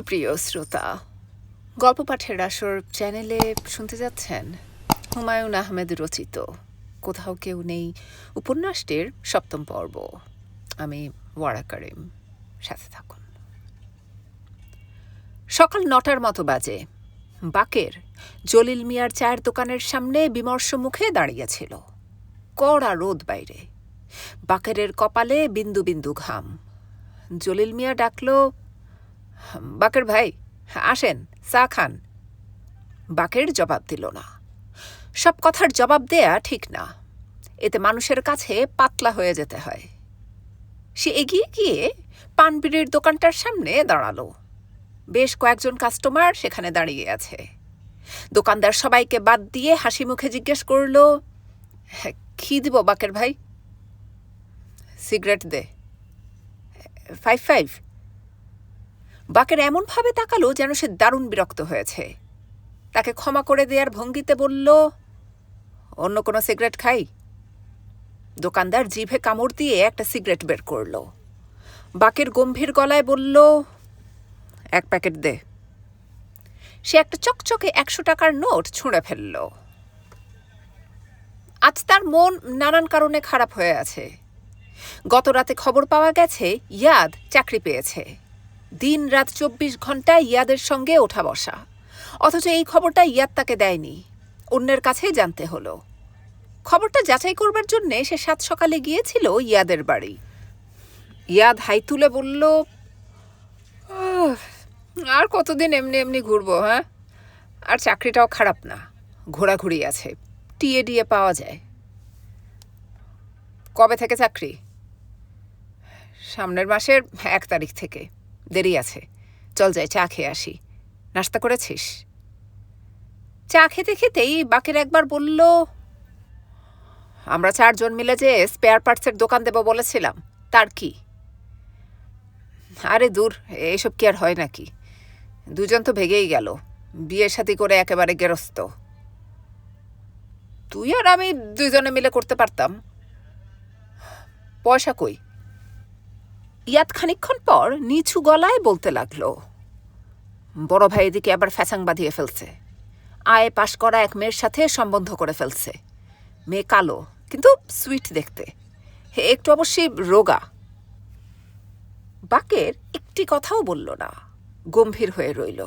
সুপ্রিয় শ্রোতা, গল্প পাঠের আসর চ্যানেলে শুনতে যাচ্ছেন হুমায়ুন আহমেদ রচিত কোথাও কেউ নেই উপন্যাসটির ৭ম পর্ব। আমি ওয়ারা করিম, সাথে থাকুন। সকাল ৯টার মতো বাজে। বাকের জলিল মিয়ার চায়ের দোকানের সামনে বিমর্ষ মুখে দাঁড়িয়েছিল। কড়া রোদ বাইরে, বাকেরের কপালে বিন্দু বিন্দু ঘাম। জলিল মিয়া ডাকল, বাকের ভাই আসেন, চা খান। বাকের জবাব দিল না। সব কথার জবাব দেয়া ঠিক না, এতে মানুষের কাছে পাতলা হয়ে যেতে হয়। সে এগিয়ে গিয়ে পানবিড়ির দোকানটার সামনে দাঁড়ালো। বেশ কয়েকজন কাস্টমার সেখানে দাঁড়িয়ে আছে। দোকানদার সবাইকে বাদ দিয়ে হাসি মুখে জিজ্ঞেস করল, কি দিব বাকের ভাই? সিগারেট দে। 5-5? বাকের এমনভাবে তাকালো যেন সে দারুণ বিরক্ত হয়েছে। তাকে ক্ষমা করে দেওয়ার ভঙ্গিতে বলল, অন্য কোনো সিগারেট খাই? দোকানদার জিভে কামড় দিয়ে একটা সিগারেট বের করল। বাকের গম্ভীর গলায় বলল, 1 প্যাকেট দে। সে একটা চকচকে 100 টাকার নোট ছুঁড়ে ফেলল। আজ তার মন নানান কারণে খারাপ হয়ে আছে। গত রাতে খবর পাওয়া গেছে ইয়াদ চাকরি পেয়েছে। দিন রাত 24 ঘন্টা ইয়াদের সঙ্গে ওঠা বসা, অথচ এই খবরটা ইয়াদ তাকে দেয়নি, অন্যের কাছে জানতে হলো। খবরটা যাচাই করবার জন্যে সে 7 সকালে গিয়েছিল ইয়াদের বাড়ি। ইয়াদ হাই তুলে বলল, আর কতদিন এমনি এমনি ঘুরবো? হ্যাঁ, আর চাকরিটাও খারাপ না, ঘোরাঘুরি আছে, টিএ পাওয়া যায়। কবে থেকে চাকরি? সামনের মাসের 1 তারিখ থেকে। দেরি আছে, চল যাই, চা খেয়ে আসি। নাস্তা করেছিস? চা খেতে খেতেই বাকের একবার বলল, আমরা 4 জন মিলে যে স্পেয়ার পার্টসের দোকান দেব বলেছিলাম, তার কি? আরে দূর, এইসব কি আর হয় নাকি? 2 জন তো ভেগেই গেল, বিয়ে শাদী করে একেবারে গেরস্ত। তুই আর আমি 2 জনে মিলে করতে পারতাম। পয়সা কই? ইয়াদ খানিকক্ষণ পর নিচু গলায় বলতে লাগলো, বড় ভাই এদিকে আবার ফ্যাচাং বাঁধিয়ে ফেলছে। আয়ে পাশ করা এক মেয়ের সাথে সম্বন্ধ করে ফেলছে। মেয়ে কালো, কিন্তু সুইট দেখতে, একটু অবশ্যই রোগা। বাকের একটি কথাও বলল না, গম্ভীর হয়ে রইল।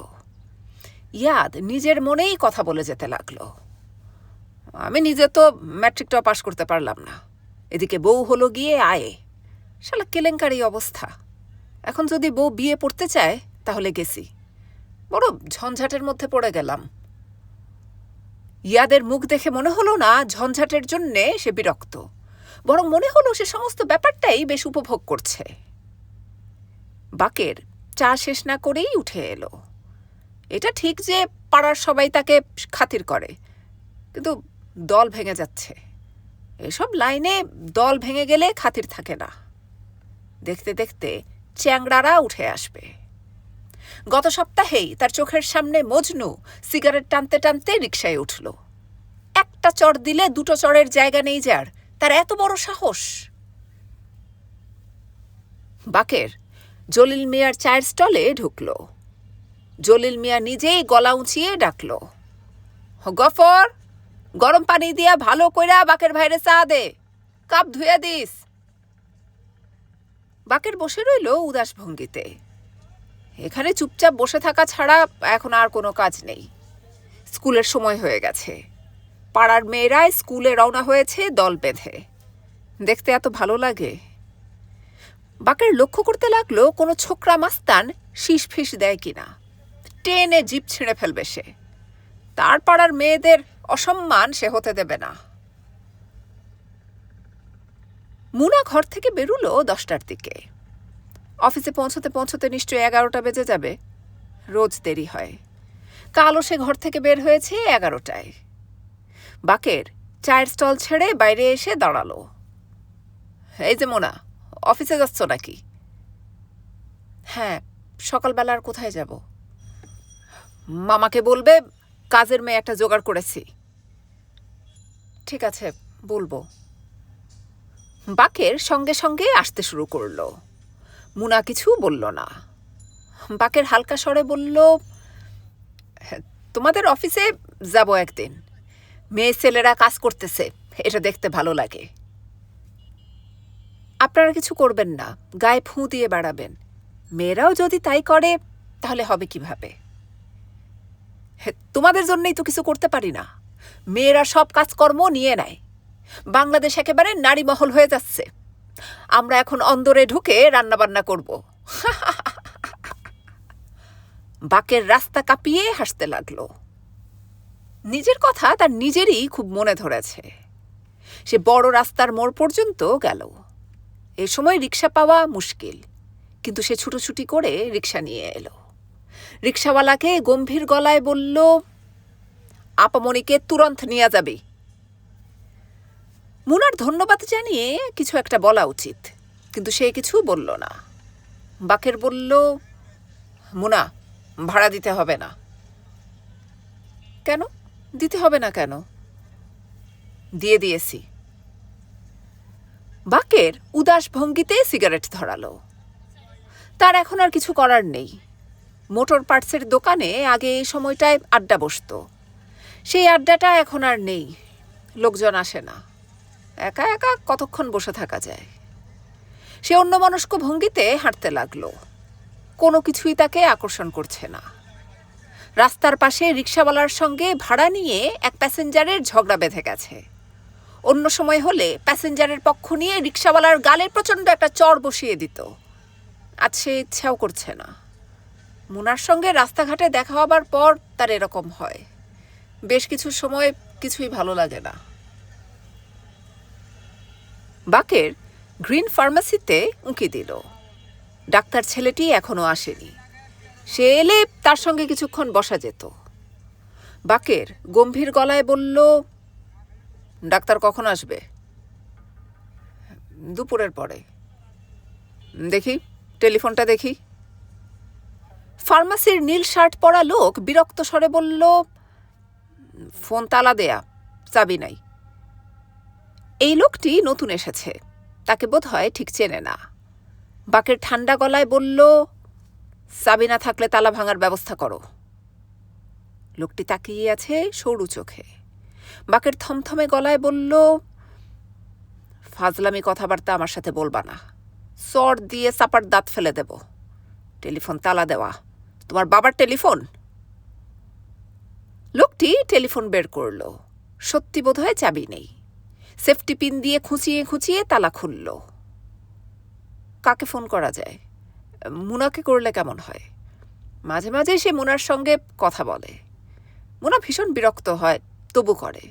ইয়াদ নিজের মনেই কথা বলে যেতে লাগলো, আমি নিজে তো ম্যাট্রিকটাও পাশ করতে পারলাম না, এদিকে বউ হলো গিয়ে আয়ে। শালা কেলেঙ্কারি অবস্থা। এখন যদি বউ বিয়ে পড়তে চায় তাহলে গেছি, বড় ঝঞ্ঝাটের মধ্যে পড়ে গেলাম। ইয়াদের মুখ দেখে মনে হলো না ঝঞ্ঝাটের জন্যে সে বিরক্ত, বরং মনে হলো সে সমস্ত ব্যাপারটাই বেশ উপভোগ করছে। বাকের চা শেষ না করেই উঠে এলো। এটা ঠিক যে পাড়ার সবাই তাকে খাতির করে, কিন্তু দল ভেঙে যাচ্ছে। এসব লাইনে দল ভেঙে গেলে খাতির থাকে না। দেখতে দেখতে চ্যাংড়ারা উঠে আসবে। গত সপ্তাহেই তার চোখের সামনে মজনু সিগারেট টানতে টানতে রিকশায় উঠল। একটা চড় দিলে 2টো চড়ের জায়গা নেই যার, তার এত বড় সাহস। বাকের জলিল মিয়ার চায়ের স্টলে ঢুকল। জলিল মিয়া নিজেই গলা উঁচিয়ে ডাকল, গফর, গরম পানি দিয়া ভালো কইরা বাকের ভাইরে চা দে, কাপ ধুয়ে দিস। বাকের বসে রইল উদাস ভঙ্গিতে। এখানে চুপচাপ বসে থাকা ছাড়া এখন আর কোনো কাজ নেই। স্কুলের সময় হয়ে গেছে, পাড়ার মেয়েরা স্কুলে রওনা হয়েছে দল বেঁধে। দেখতে এত ভালো লাগে। বাকের লক্ষ্য করতে লাগলো কোনো ছোকরা মাস্তান শীষ ফিস দেয় কিনা, টেনে জিপ ছিঁড়ে ফেলবে সে। তার পাড়ার মেয়েদের অসম্মান সে হতে দেবে না। মুনা ঘর থেকে বেরুলো 10টার দিকে। অফিসে পৌঁছতে পৌঁছতে নিশ্চয়ই 11টা বেজে যাবে, রোজ দেরি হয়। কালও সে ঘর থেকে বের হয়েছে 11টায়। বাকের চায়ের স্টল ছেড়ে বাইরে এসে দাঁড়ালো। এই যে মোনা, অফিসে যাচ্ছ নাকি? হ্যাঁ, সকালবেলা আর কোথায় যাব? মামাকে বলবে কাজের মেয়ে একটা জোগাড় করেছি। ঠিক আছে, বলবো। বাকের সঙ্গে সঙ্গে আসতে শুরু করলো। মুনা কিছু বলল না। বাকের হালকা স্বরে বলল, তোমাদের অফিসে যাব একদিন। মেয়ে ছেলেরা কাজ করতেছে, এটা দেখতে ভালো লাগে। আপনারা কিছু করবেন না, গায়ে ফুঁ দিয়ে বেড়াবেন। মেয়েরাও যদি তাই করে তাহলে হবে কিভাবে? তোমাদের জন্যই তো কিছু করতে পারি না। মেয়েরা সব কাজকর্ম নিয়ে নেয়। বাংলাদেশ একেবারে নারীমহল হয়ে যাচ্ছে। আমরা এখন অন্দরে ঢুকে রান্নাবান্না করব। বাকের রাস্তা কাঁপিয়ে হাসতে লাগলো। নিজের কথা তার নিজেরই খুব মনে ধরেছে। সে বড় রাস্তার মোড় পর্যন্ত গেল। এ সময় রিক্সা পাওয়া মুশকিল, কিন্তু সে ছুটোছুটি করে রিক্সা নিয়ে এলো। রিক্সাওয়ালাকে গম্ভীর গলায় বলল, আপামনিকে তুরন্ত নিয়ে যাবি। মুনার ধন্যবাদ জানিয়ে কিছু একটা বলা উচিত, কিন্তু সে কিছু বলল না। বাকের বলল, মুনা, ভাড়া দিতে হবে না। কেন দিতে হবে না? কেন? দিয়ে দিয়েছি। বাকের উদাস ভঙ্গিতে সিগারেট ধরালো। তার এখন আর কিছু করার নেই। মোটর পার্টসের দোকানে আগে এই সময়টায় আড্ডা বসত। সেই আড্ডাটা এখন আর নেই। লোকজন আসে না। একা একা কতক্ষণ বসে থাকা যায়? সে অন্যমনস্ক ভঙ্গিতে হাঁটতে লাগলো। কোনো কিছুই তাকে আকর্ষণ করছে না। রাস্তার পাশে রিক্সাওয়ালার সঙ্গে ভাড়া নিয়ে এক প্যাসেঞ্জারের ঝগড়া বেঁধে গেছে। অন্য সময় হলে প্যাসেঞ্জারের পক্ষ নিয়ে রিক্সাওয়ালার গালে প্রচণ্ড একটা চড় বসিয়ে দিত। আজ সে ইচ্ছাও করছে না। মুনার সঙ্গে রাস্তাঘাটে দেখা হবার পর তার এরকম হয়। বেশ কিছু সময় কিছুই ভালো লাগে না। বাকের গ্রিন ফার্মেসিতে উঁকি দিল। ডাক্তার ছেলেটি এখনো আসেনি। সে এলে তার সঙ্গে কিছুক্ষণ বসা যেত। বাকের গম্ভীর গলায় বলল, ডাক্তার কখন আসবে? দুপুরের পরে। দেখি টেলিফোনটা দেখি। ফার্মাসির নীল শার্ট পরা লোক বিরক্ত স্বরে বলল, ফোন তালা দেয়া, চাবি নাই। এই লোকটি নতুন এসেছে, তাকে বোধহয় ঠিক চেনে না। বাকের ঠান্ডা গলায় বলল, চাবি না থাকলে তালা ভাঙার ব্যবস্থা করো। লোকটি তাকিয়ে আছে সরু চোখে। বাকের থমথমে গলায় বলল, ফাজলামি কথাবার্তা আমার সাথে বলবা না, চড় দিয়ে চাপার দাঁত ফেলে দেব। টেলিফোন তালা দেওয়া। তোমার বাবার টেলিফোন? লোকটি টেলিফোন বের করল। সত্যি বোধহয় চাবি নেই। সেফটি পিন দিয়ে খুঁচিয়ে খুঁচিয়ে তালা খুলল। কাকে ফোন করা যায়? মুনাকে করলে কেমন হয়? মাঝে মাঝে সে মুনার সঙ্গে কথা বলে। মুনা ভীষণ বিরক্ত হয়, তবু করে।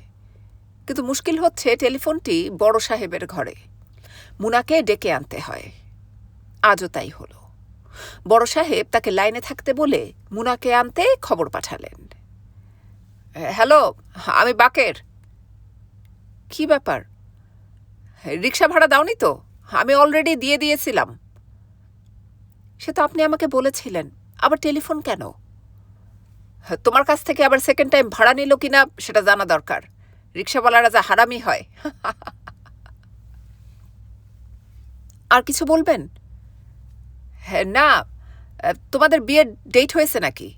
কিন্তু মুশকিল হচ্ছে টেলিফোনটি বড় সাহেবের ঘরে। মুনাকে ডেকে আনতে হয়। আজও তাই হলো। বড় সাহেব তাকে লাইনে থাকতে বলে মুনাকে আনতে খবর পাঠালেন। হ্যালো, আমি বাকের। কি ব্যাপার? রিক্সা ভাড়া দাওনি তো? আমি অলরেডি দিয়ে দিয়েছিলাম। সে তো আপনি আমাকে বলেছিলেন, আবার টেলিফোন কেন? তোমার কাছ থেকে আবার সেকেন্ড টাইম ভাড়া নিল কিনা সেটা জানা দরকার। রিক্সাওয়ালারা যা হারামি হয়। আর কিছু বলবেন? হ্যাঁ, না, তোমাদের বিয়ের ডেট হয়েছে নাকি?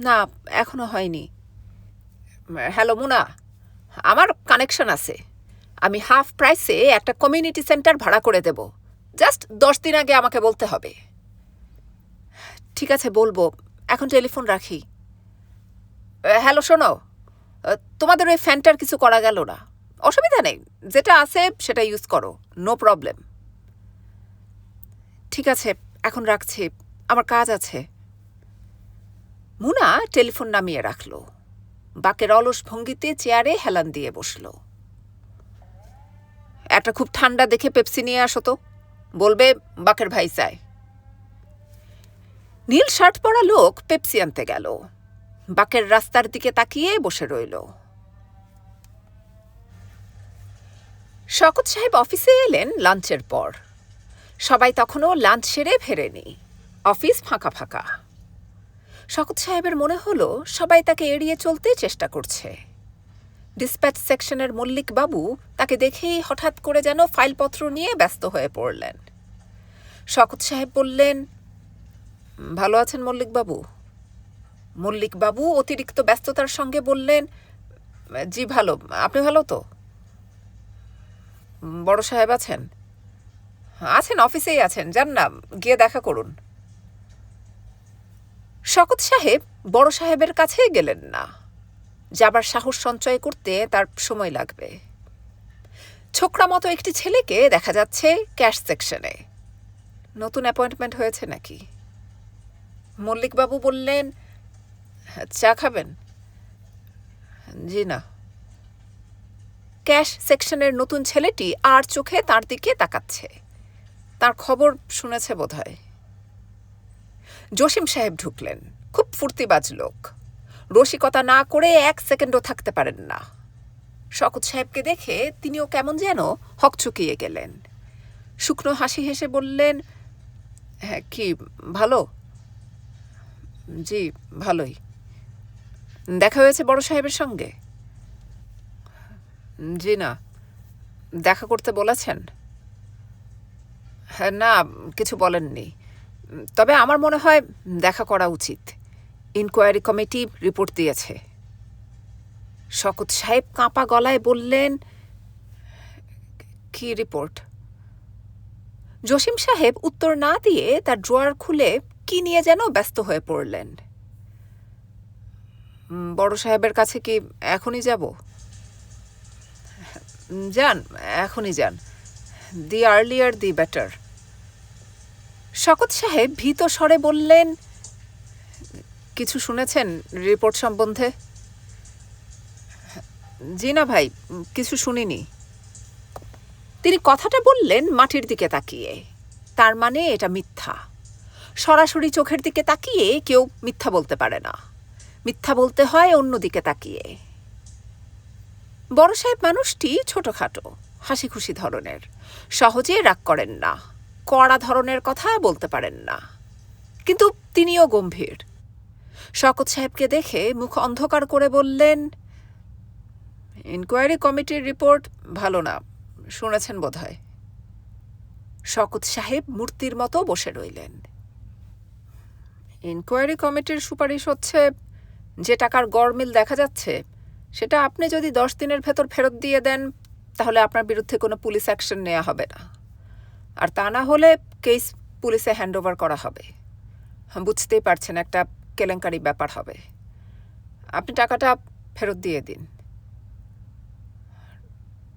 না, এখনো হয়নি। হ্যালো মুনা, আমার কানেকশন আছে। আমি হাফ প্রাইসে একটা কমিউনিটি সেন্টার ভাড়া করে দেব। জাস্ট 10 দিন আগে আমাকে বলতে হবে। ঠিক আছে, বলবো। এখন টেলিফোন রাখি। হ্যালো, শোনো, তোমাদের ওই ফ্যানটার কিছু করা গেল না। অসুবিধা নেই, যেটা আছে সেটা ইউজ করো, নো প্রবলেম। ঠিক আছে, এখন রাখছি, আমার কাজ আছে। মুনা টেলিফোন নামিয়ে রাখল। বাকের অলস ভঙ্গিতে চেয়ারে হেলান দিয়ে বসল। একটা খুব ঠান্ডা দেখে পেপসি নিয়ে আসো তো, বলবে বাকের ভাই চায়। নীল শার্ট পরা লোক পেপসি আনতে গেল। বাকের রাস্তার দিকে তাকিয়ে বসে রইল। শওকত সাহেব অফিসে এলেন লাঞ্চের পর। সবাই তখনও লাঞ্চ সেরে ফেরেনি। অফিস ফাঁকা ফাঁকা। শওকত সাহেবের মনে হলো সবাই তাকে এড়িয়ে চলতে চেষ্টা করছে। ডিসপ্যাচ সেকশনের মল্লিক বাবু তাকে দেখেই হঠাৎ করে যেন ফাইলপত্র নিয়ে ব্যস্ত হয়ে পড়লেন। শওকত সাহেব বললেন, ভালো আছেন মল্লিকবাবু? মল্লিকবাবু অতিরিক্ত ব্যস্ততার সঙ্গে বললেন, জি ভালো। আপনি ভালো তো? বড় সাহেব আছেন? আছেন, অফিসেই আছেন। যান না, গিয়ে দেখা করুন। শকত সাহেব বড় সাহেবের কাছে গেলেন না। যাবার সাহস সঞ্চয় করতে তার সময় লাগবে। ছোকরা মতো একটি ছেলেকে দেখা যাচ্ছে ক্যাশ সেকশনে। নতুন অ্যাপয়েন্টমেন্ট হয়েছে নাকি? মল্লিকবাবু বললেন, চা খাবেন? জি না। ক্যাশ সেকশনের নতুন ছেলেটি আর চোখে তার দিকে তাকাচ্ছে। তার খবর শুনেছে বোধহয়। জসিম সাহেব ঢুকলেন। খুব ফুর্তিবাজ লোক। রসিকতা না করে 1 সেকেন্ডও থাকতে পারেন না। শকত সাহেবকে দেখে তিনিও কেমন যেন হকচকিয়ে গেলেন। শুকনো হাসি হেসে বললেন, হ্যাঁ, কি ভালো? জি ভালোই। দেখা হয়েছে বড় সাহেবের সঙ্গে? জি না। দেখা করতে বলেছেন? হ্যাঁ, না, কিছু বলেননি। তবে আমার মনে হয় দেখা করা উচিত। ইনকোয়ারি কমিটি রিপোর্ট দিয়েছে। শকত সাহেব কাঁপা গলায় বললেন, কি রিপোর্ট? জসিম সাহেব উত্তর না দিয়ে তার ড্রয়ার খুলে কি নিয়ে যেন ব্যস্ত হয়ে পড়লেন। বড় সাহেবের কাছে কি এখনই যাব? যান, এখনই যান। দি আর্লিয়ার দি বেটার। শকত সাহেব ভীত স্বরে বললেন, কিছু শুনেছেন রিপোর্ট সম্বন্ধে? জি না ভাই, কিছু শুনিনি। তিনি কথাটা বললেন মাটির দিকে তাকিয়ে। তার মানে এটা মিথ্যা। সরাসরি চোখের দিকে তাকিয়ে কেউ মিথ্যা বলতে পারে না। মিথ্যা বলতে হয় অন্যদিকে তাকিয়ে। বড় সাহেব মানুষটি ছোটখাটো, হাসি খুশি ধরনের। সহজে রাগ করেন না। কড়া ধরনের কথা বলতে পারেন না। কিন্তু তিনিও গম্ভীর। শকত সাহেবকে দেখে মুখ অন্ধকার করে বললেন, ইনকোয়ারি কমিটির রিপোর্ট ভালো না, শুনেছেন বোধহয়। শকত সাহেব মূর্তির মতো বসে রইলেন। ইনকোয়ারি কমিটির সুপারিশ হচ্ছে, যে টাকার গড়মিল দেখা যাচ্ছে সেটা আপনি যদি 10 দিনের ভেতর ফেরত দিয়ে দেন তাহলে আপনার বিরুদ্ধে কোনো পুলিশ অ্যাকশন নেওয়া হবে না। আর তা না হলে কেস পুলিশে হ্যান্ডওভার করা হবে। বুঝতেই পারছেন, একটা কেলেঙ্কারি ব্যাপার হবে। আপনি টাকাটা ফেরত দিয়ে দিন।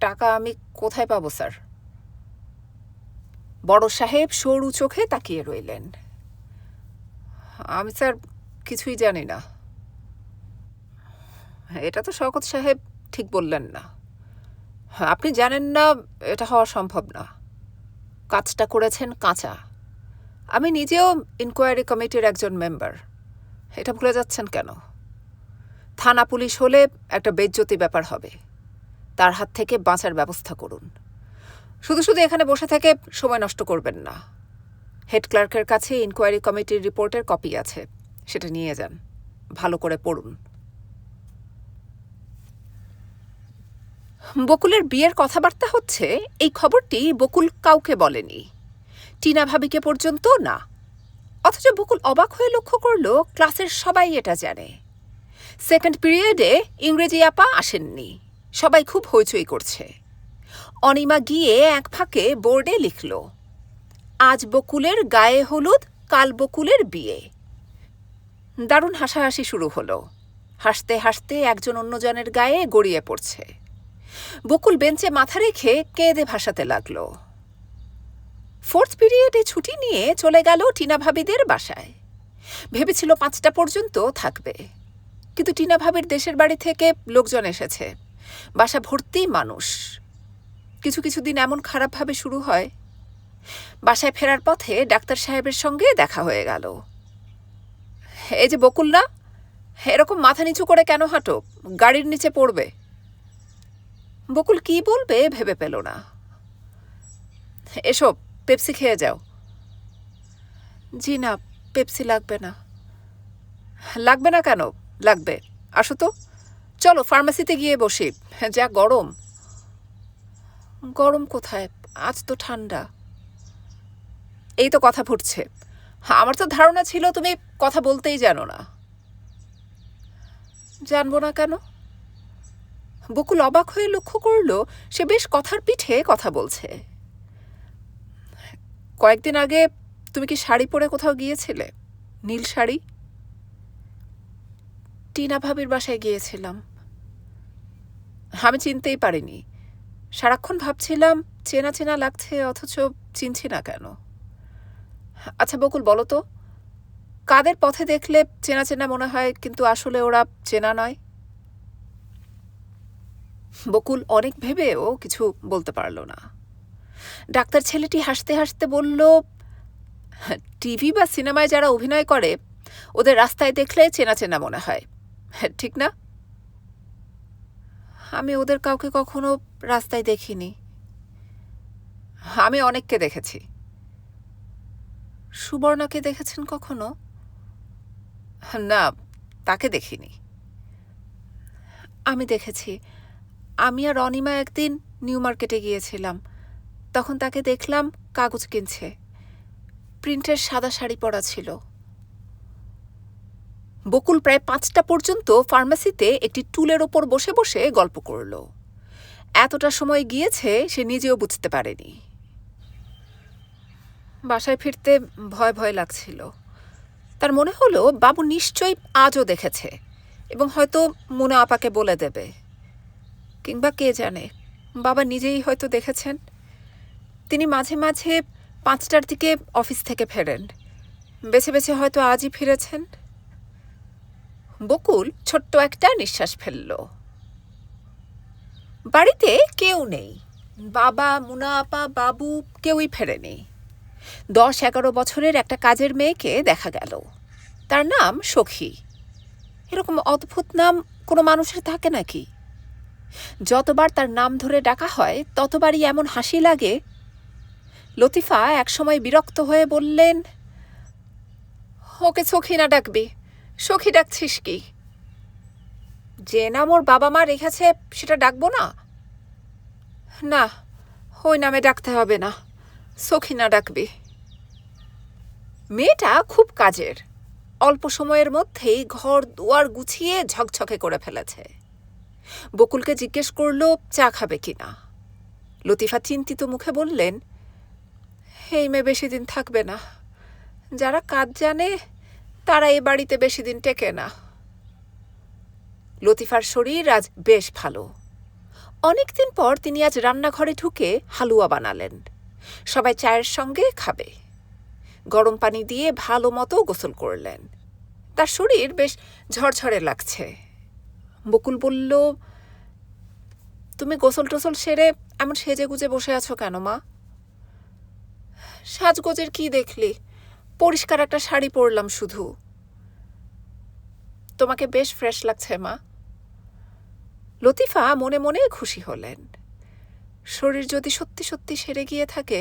টাকা আমি কোথায় পাবো স্যার? বড় সাহেব সরু চোখে তাকিয়ে রইলেন। আমি স্যার কিছুই জানি না। এটা তো শওকত সাহেব ঠিক বললেন না। আপনি জানেন না এটা হওয়া সম্ভব না। কাজটা করেছেন কাঁচা। আমি নিজেও ইনকোয়ারি কমিটির একজন মেম্বার। এটা ভুলে যাচ্ছেন কেন? থানা পুলিশ হলে একটা বেজ্জতি ব্যাপার হবে। তার হাত থেকে বাঁচার ব্যবস্থা করুন। শুধু শুধু এখানে বসে থেকে সময় নষ্ট করবেন না। হেড ক্লার্কের কাছে ইনকোয়ারি কমিটির রিপোর্টের কপি আছে, সেটা নিয়ে যান। ভালো করে পড়ুন। বকুলের বিয়ের কথাবার্তা হচ্ছে, এই খবরটি বকুল কাউকে বলেনি। টিনা ভাবিকে পর্যন্ত না। অথচ বকুল অবাক হয়ে লক্ষ্য করল ক্লাসের সবাই এটা জানে। সেকেন্ড পিরিয়ডে ইংরেজি আপা আসেননি। সবাই খুব হইচই করছে। অনিমা গিয়ে এক ফাঁকে বোর্ডে লিখল, আজ বকুলের গায়ে হলুদ, কাল বকুলের বিয়ে। দারুণ হাসাহাসি শুরু হলো। হাসতে হাসতে একজন অন্যজনের গায়ে গড়িয়ে পড়ছে। বকুল বেঞ্চে মাথা রেখে কেঁদে ভাসাতে লাগল। ফোর্থ পিরিয়ডে ছুটি নিয়ে চলে গেল টিনা ভাবিদের বাসায়। ভেবেছিল 5টা পর্যন্ত থাকবে। কিন্তু টিনা ভাবির দেশের বাড়ি থেকে লোকজন এসেছে। বাসা ভর্তি মানুষ। কিছু কিছু দিন এমন খারাপভাবে শুরু হয়। বাসায় ফেরার পথে ডাক্তার সাহেবের সঙ্গে দেখা হয়ে গেল। এই যে বকুল না, এরকম মাথা নিচু করে কেন হাঁটো? গাড়ির নিচে পড়বে। বকুল কি বলবে ভেবে পেল না। এসব পেপসি খেয়ে যাও। জি না, পেপসি লাগবে না। লাগবে না কেন? লাগবে। আসো তো, চলো ফার্মেসিতে গিয়ে বসি। যা গরম। গরম কোথায়? আজ তো ঠান্ডা। এই তো কথা ফুটছে। আমার তো ধারণা ছিল তুমি কথা বলতেই জানো না। জানবো না কেন? বকুল অবাক হয়ে লক্ষ্য করল সে বেশ কথার পিঠে কথা বলছে। কয়েকদিন আগে তুমি কি শাড়ি পরে কোথাও গিয়েছিলে? নীল শাড়ি? টিনা ভাবির বাসায় গিয়েছিলাম। আমি চিনতেই পারিনি। সারাক্ষণ ভাবছিলাম চেনা চেনা লাগছে, অথচ চিনছি না কেন। আচ্ছা বকুল, বলো তো, কাদের পথে দেখলে চেনা চেনা মনে হয় কিন্তু আসলে ওরা চেনা নয়? বকুল অনেক ভেবেও কিছু বলতে পারল না। ডাক্তার ছেলেটি হাসতে হাসতে বলল, টিভি বা সিনেমায় যারা অভিনয় করে ওদের রাস্তায় দেখলে চেনা চেনা মনে হয়, ঠিক না? আমি ওদের কাউকে কখনো রাস্তায় দেখিনি। আমি অনেককে দেখেছি। সুবর্ণাকে দেখেছেন কখনো? না, তাকে দেখিনি। আমি দেখেছি। আমি আর অনিমা একদিন নিউ মার্কেটে গিয়েছিলাম। তখন তাকে দেখলাম কাগজ কিনছে। প্রিন্টের সাদা শাড়ি পরা ছিল। বকুল প্রায় 5টা পর্যন্ত ফার্মেসিতে একটি টুলের ওপর বসে বসে গল্প করল। এতটা সময় গিয়েছে সে নিজেও বুঝতে পারেনি। বাসায় ফিরতে ভয় ভয় লাগছিল। তার মনে হলো বাবু নিশ্চয়ই আজও দেখেছে এবং হয়তো মুনা আপাকে বলে দেবে, কিংবা কে জানে বাবা নিজেই হয়তো দেখেছেন। তিনি মাঝে মাঝে 5টার দিকে অফিস থেকে ফেরেন। বেছে বেছে হয়তো আজই ফিরেছেন। বকুল ছোট্ট একটা নিঃশ্বাস ফেলল। বাড়িতে কেউ নেই। বাবা, মুনা আপা, বাবু কেউই ফেরেনি। 10-11 বছরের একটা কাজের মেয়েকে দেখা গেল। তার নাম সখী। এরকম অদ্ভুত নাম কোনো মানুষের থাকে নাকি? যতবার তার নাম ধরে ডাকা হয় ততবারই এমন হাসি লাগে। লতিফা একসময় বিরক্ত হয়ে বললেন, ওকে সখী না ডাকবি, সখী ডাকছিস কি? যে নাম ওর বাবা মা রেখেছে সেটা ডাকবো না? না, ওই নামে ডাকতে হবে না, সখী না ডাকবি। মেয়েটা খুব কাজের। অল্প সময়ের মধ্যেই ঘর দুয়ার গুছিয়ে ঝকঝকে করে ফেলেছে। বকুলকে জিজ্ঞেস করল চা খাবে কিনা। লতিফা চিন্তিত মুখে বললেন, এই মেয়ে বেশি দিন থাকবে না। যারা কাজ জানে তারা এ বাড়িতে বেশি দিন টেকে না। লতিফার শরীর আজ বেশ ভালো। অনেকদিন পর তিনি আজ রান্নাঘরে ঢুকে হালুয়া বানালেন। সবাই চায়ের সঙ্গে খাবে। গরম পানি দিয়ে ভালো মতো গোসল করলেন। তার শরীর বেশ ঝরঝরে লাগছে। বকুল বলল, তুমি গোসল টোসল সেরে এমন সেজে গুজে বসে আছো কেন মা? সাজগোজের কি দেখলি? পরিষ্কার একটা শাড়ি পরলাম শুধু। তোমাকে বেশ ফ্রেশ লাগছে মা। লতিফা মনে মনে খুশি হলেন। শরীর যদি সত্যি সত্যি সেরে গিয়ে থাকে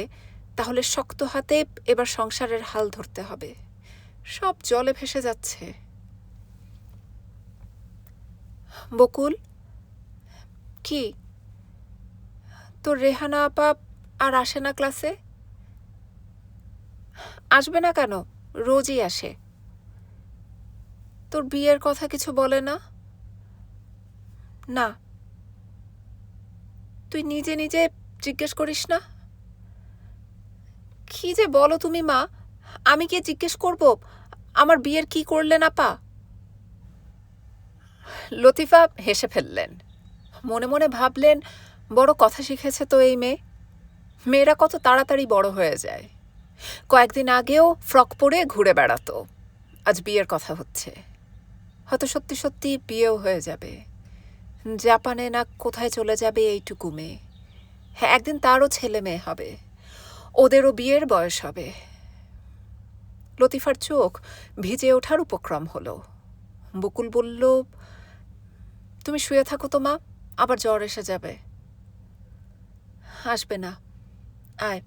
তাহলে শক্ত হাতে এবার সংসারের হাল ধরতে হবে। সব জলে ভেসে যাচ্ছে। বকুল, কি তোর রেহানা আপা আর আসে না ক্লাসে? আসবে না কেন? রোজই আসে। তোর বিয়ের কথা কিছু বলে না? না। তুই নিজে নিজে জিজ্ঞেস করিস না? কি যে বলো তুমি মা, আমি কি জিজ্ঞেস করব আমার বিয়ের কি করলেন আপা? লতিফা হেসে ফেললেন। মনে মনে ভাবলেন, বড় কথা শিখেছে তো এই মেয়ে। মেয়েরা কত তাড়াতাড়ি বড় হয়ে যায়। কয়েকদিন আগেও ফ্রক পরে ঘুরে বেড়াতো, আজ বিয়ের কথা হচ্ছে। হয়তো সত্যি সত্যি বিয়েও হয়ে যাবে। জাপানে না কোথায় চলে যাবে এইটুকু মেয়ে। হ্যাঁ, একদিন তারও ছেলে মেয়ে হবে, ওদেরও বিয়ের বয়স হবে। লতিফার চোখ ভিজে ওঠার উপক্রম হলো। বকুল বলল, তুমি শুয়ে থাকো তো মা, আবার জ্বর এসে যাবে। আসবে না, আয়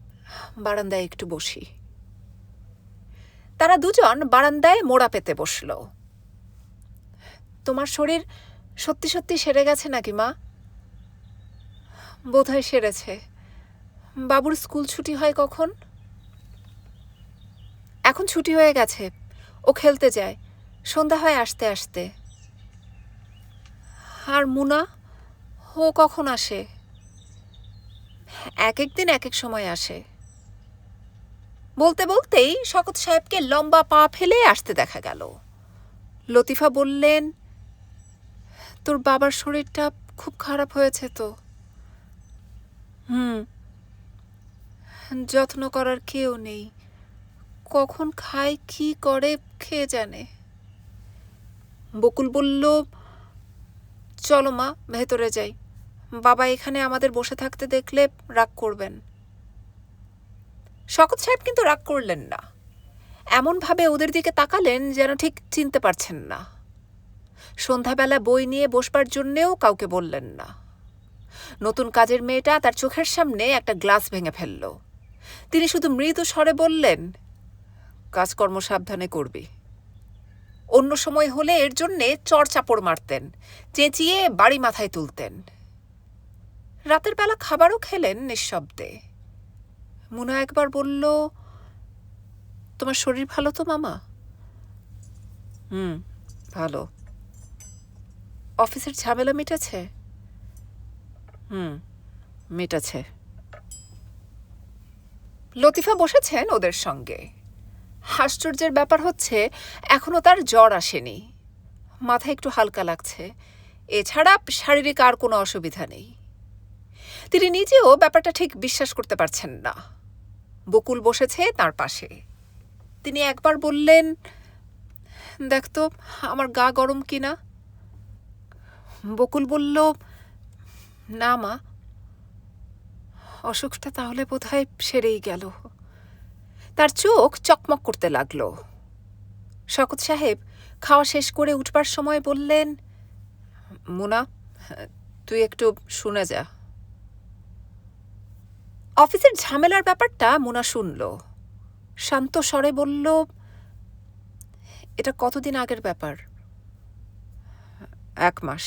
বারান্দায় একটু বসি। তারা দুজন বারান্দায় মোড়া পেতে বসল। তোমার শরীর সত্যি সত্যি সেরে গেছে নাকি মা? বোধহয় সেরেছে। বাবুর স্কুল ছুটি হয় কখন? এখন ছুটি হয়ে গেছে, ও খেলতে যায়, সন্ধ্যা হয় আসতে আসতে। আর মুনা, ও কখন আসে? এক একদিন এক এক সময় আসে। বলতে বলতেই শওকত সাহেবকে লম্বা পা ফেলে আসতে দেখা গেল। লতিফা বললেন, তোর বাবার শরীরটা খুব খারাপ হয়েছে তো? যত্ন করার কেউ নেই, কখন খায় কি করে খেয়ে জানে। বকুল বলল, চলো মা ভেতরে যাই, বাবা এখানে আমাদের বসে থাকতে দেখলে রাগ করবেন। শওকত সাহেব কিন্তু রাগ করলেন না, এমনভাবে ওদের দিকে তাকালেন যেন ঠিক চিনতে পারছেন না। সন্ধ্যাবেলা বই নিয়ে বসবার জন্যেও কাউকে বললেন না। নতুন কাজের মেয়েটা তার চোখের সামনে একটা গ্লাস ভেঙে ফেলল। তিনি শুধু মৃদু স্বরে বললেন, কাজকর্ম সাবধানে করবি। অন্য সময় হলে এর জন্যে চড়চাপড় মারতেন, চেঁচিয়ে বাড়ি মাথায় তুলতেন। রাতের বেলা খাবারও খেলেন নিঃশব্দে। মুনা একবার বলল, তোমার শরীর ভালো তো মামা? ভালো। অফিসের ঝামেলা মিটেছে? মিটেছে। লতিফা বসেছেন ওদের সঙ্গে। আশ্চর্যের ব্যাপার হচ্ছে, এখনো তার জ্বর আসেনি, মাথা একটু হালকা লাগছে, এছাড়া শারীরিক আর কোনো অসুবিধা নেই। তিনি নিজেও ব্যাপারটা ঠিক বিশ্বাস করতে পারছেন না। বকুল বসেছে তার পাশে। তিনি একবার বললেন, দেখ তো আমার গা গরম কিনা। বকুল বলল, না মা, অসুখটা তাহলে বোধহয় সেরেই গেল। তার চোখ চকমক করতে লাগলো। শওকত সাহেব খাওয়া শেষ করে উঠবার সময় বললেন, মুনা, তুই একটু শুনে যা। অফিসের ঝামেলার ব্যাপারটা মুনা শুনল। শান্ত স্বরে বলল, এটা কতদিন আগের ব্যাপার? 1 মাস।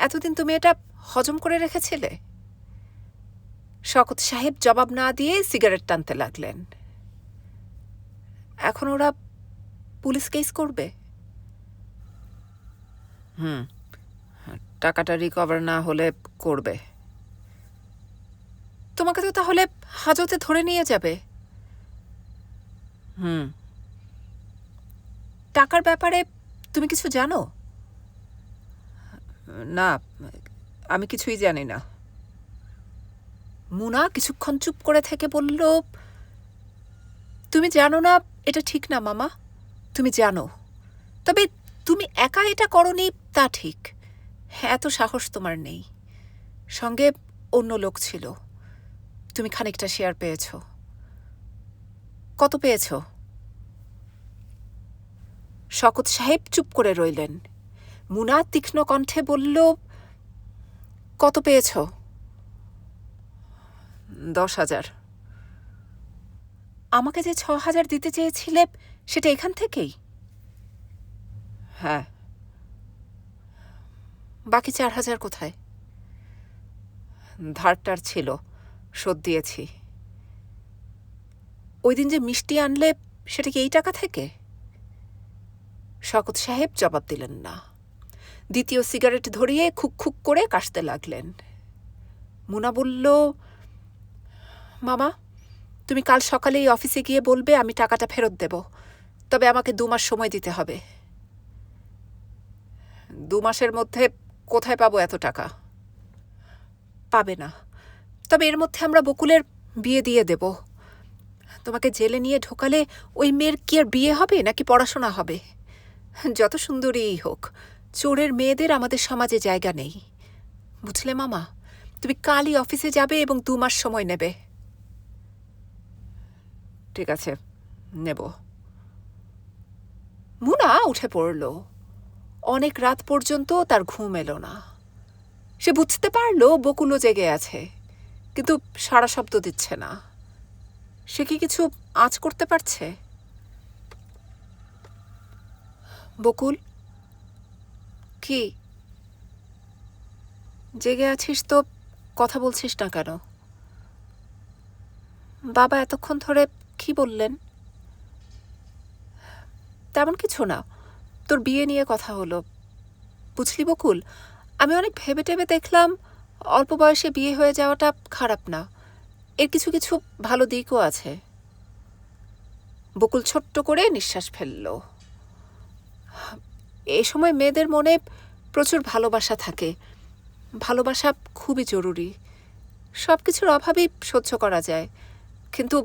এতদিন তুমি এটা হজম করে রেখেছিলে? শওকত সাহেব জবাব না দিয়ে সিগারেট টানতে লাগলেন। এখন ওরা পুলিশ কেস করবে? টাকাটা রিকভার না হলে করবে। তোমাকে তো তাহলে হাজতে ধরে নিয়ে যাবে। টাকার ব্যাপারে তুমি কিছু জানো? না, আমি কিছুই জানি না। মুনা কিছুক্ষণ চুপ করে থেকে বলল, তুমি জানো না এটা ঠিক না মামা, তুমি জানো। তবে তুমি একা এটা করনি তা ঠিক, এত সাহস তোমার নেই। সঙ্গে অন্য লোক ছিল, তুমি খানিকটা শেয়ার পেয়েছ। কত পেয়েছ? শওকত সাহেব চুপ করে রইলেন। মুনা তীক্ষ্ণ কণ্ঠে বলল, কত পেয়েছ? 10,000। আমাকে যে 6,000 দিতে চেয়েছিলে সেটা এখান থেকেই? হ্যাঁ। বাকি 4,000 কোথায়? ধারটার ছিল, শোধ দিয়েছি। ওই দিন যে মিষ্টি আনলে সেটা কি এই টাকা থেকে? শওকত সাহেব জবাব দিলেন না। দ্বিতীয় সিগারেট ধরিয়ে খুক খুক করে কাশতে লাগলেন। মুনা বলল, মামা, তুমি কাল সকালেই অফিসে গিয়ে বলবে আমি টাকাটা ফেরত দেব, তবে আমাকে 2 মাস সময় দিতে হবে। 2 মাসের মধ্যে কোথায় পাবো এত টাকা? পাবে না, তবে এর মধ্যে আমরা বকুলের বিয়ে দিয়ে দেব। তোমাকে জেলে নিয়ে ঢোকালে ওই মেয়ের কি আর বিয়ে হবে নাকি পড়াশোনা হবে? যত সুন্দরীই হোক, চোরের মেয়েদের আমাদের সমাজে জায়গা নেই, বুঝলে মামা? তুমি কালই অফিসে যাবে এবং 2 মাস সময় নেবে। ঠিক আছে, নেব। মুনা উঠে পড়ল। অনেক রাত পর্যন্ত তার ঘুম এলো না। সে বুঝতে পারল বকুলও জেগে আছে, কিন্তু সাড়া শব্দ দিচ্ছে না। সে কি কিছু আঁচ করতে পারছে? বকুল, কি জেগে আছিস তো কথা বলছিস না কেন? বাবা এতক্ষণ ধরে কি বললেন? তেমন কিছু না, তোর বিয়ে নিয়ে কথা হলো। বুঝলি বকুল, আমি অনেক ভেবে টেবে দেখলাম অল্প বয়সে বিয়ে হয়ে যাওয়াটা খারাপ না, এর কিছু কিছু ভালো দিকও আছে। বকুল ছোট্ট করে নিঃশ্বাস ফেলল। এই সময় মেয়েদের মনে প্রচুর ভালোবাসা থাকে, ভালোবাসা খুবই জরুরি। সব কিছুর অভাবই সহ্য করা যায়, কিন্তু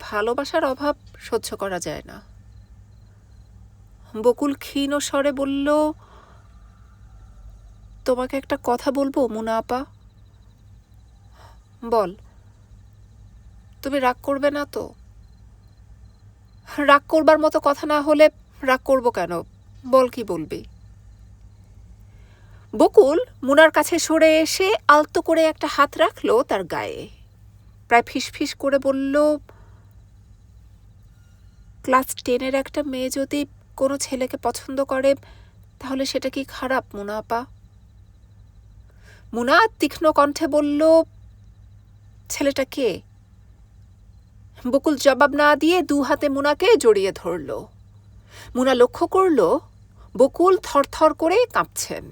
ভালোবাসার অভাব সহ্য করা যায় না। বকুল ক্ষীণ স্বরে বলল, তোমাকে একটা কথা বলবো মুনা আপা? বল। তুমি রাগ করবে না তো? রাগ করবার মতো কথা না হলে রাগ করবো কেন, বল কি বলবি। বকুল মুনার কাছে সরে এসে আলতো করে একটা হাত রাখলো তার গায়ে, প্রায় ফিসফিস করে বলল, ক্লাস 10-এর একটা মেয়ে যদি কোনো ছেলেকে পছন্দ করে তাহলে সেটা কি খারাপ মুনা আপা? মুনা তীক্ষ্ণ কণ্ঠে বলল, ছেলেটা কে? বকুল জবাব না দিয়ে 2 হাতে মুনাকে জড়িয়ে ধরল। মুনা লক্ষ্য করল বকুল থরথর করে কাঁপছেন।